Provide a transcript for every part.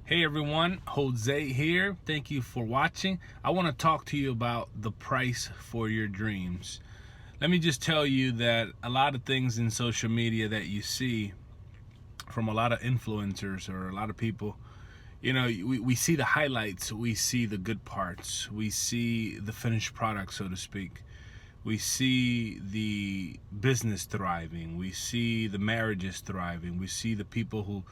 Hey everyone, Jose here. Thank you for watching. I want to talk to you about the price for your dreams. Let me just tell you that a lot of things in social media that you see from a lot of influencers or a lot of people, we see the highlights, we see the good parts, we see the finished product, so to speak. We see the business thriving. We see the marriages thriving. We see the people who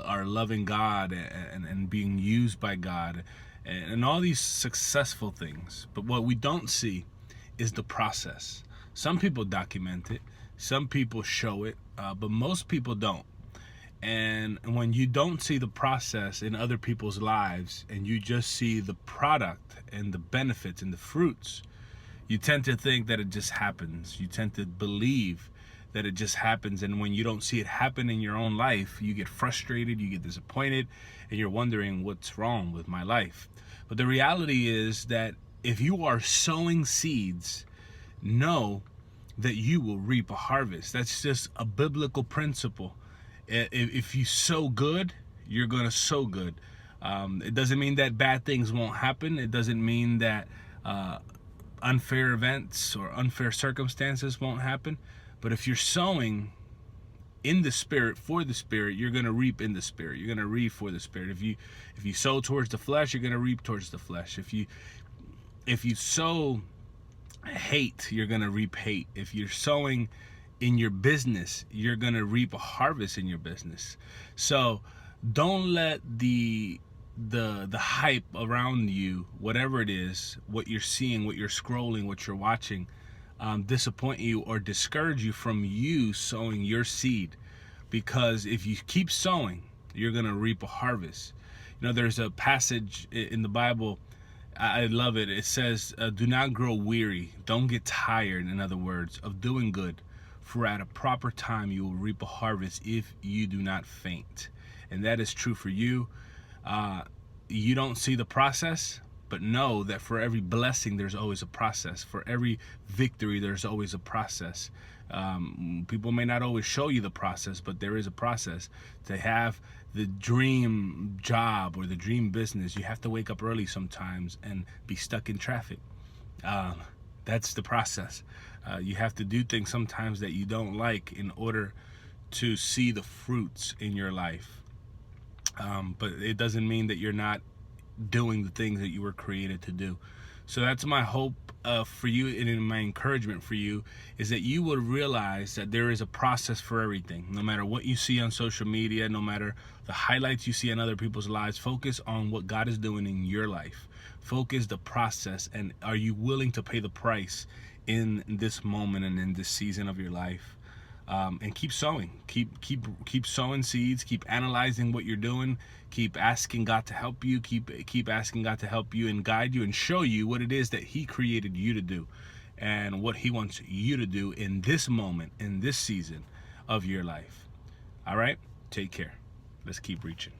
are loving God and being used by God and all these successful things. But what we don't see is the process. Some people document it. Some people show it. But most people don't. And when you don't see the process in other people's lives and you just see the product and the benefits and the fruits, you tend to think that it just happens. You tend to believe that it just happens. And when you don't see it happen in your own life, you get frustrated, you get disappointed, and you're wondering what's wrong with my life. But the reality is that if you are sowing seeds, know that you will reap a harvest. That's just a biblical principle. If you sow good, you're going to sow good. It doesn't mean that bad things won't happen. It doesn't mean that unfair events or unfair circumstances won't happen. But if you're sowing in the spirit for the spirit, you're going to reap in the spirit. You're going to reap for the spirit. If you sow towards the flesh, you're going to reap towards the flesh. If you sow hate, you're going to reap hate. If you're sowing in your business, you're going to reap a harvest in your business. So don't let the hype around you, whatever it is, what you're seeing, what you're scrolling, what you're watching, disappoint you or discourage you from you sowing your seed. Because if you keep sowing, you're going to reap a harvest. There's a passage in the Bible, I love it. It says, do not grow weary. Don't get tired, in other words, of doing good. For at a proper time you will reap a harvest if you do not faint. And that is true for you. You don't see the process, but know that for every blessing there's always a process. For every victory there's always a process. People may not always show you the process, but there is a process. To have the dream job or the dream business, you have to wake up early sometimes and be stuck in traffic. That's the process. You have to do things sometimes that you don't like in order to see the fruits in your life. But it doesn't mean that you're not doing the things that you were created to do. So that's my hope for you, and my encouragement for you is that you will realize that there is a process for everything. No matter what you see on social media, no matter the highlights you see in other people's lives, focus on what God is doing in your life. Focus the process, and are you willing to pay the price in this moment and in this season of your life? And keep sowing, keep sowing seeds, keep analyzing what you're doing, keep asking God to help you, keep asking God to help you and guide you and show you what it is that He created you to do and what He wants you to do in this moment, in this season of your life. All right, take care. Let's keep reaching.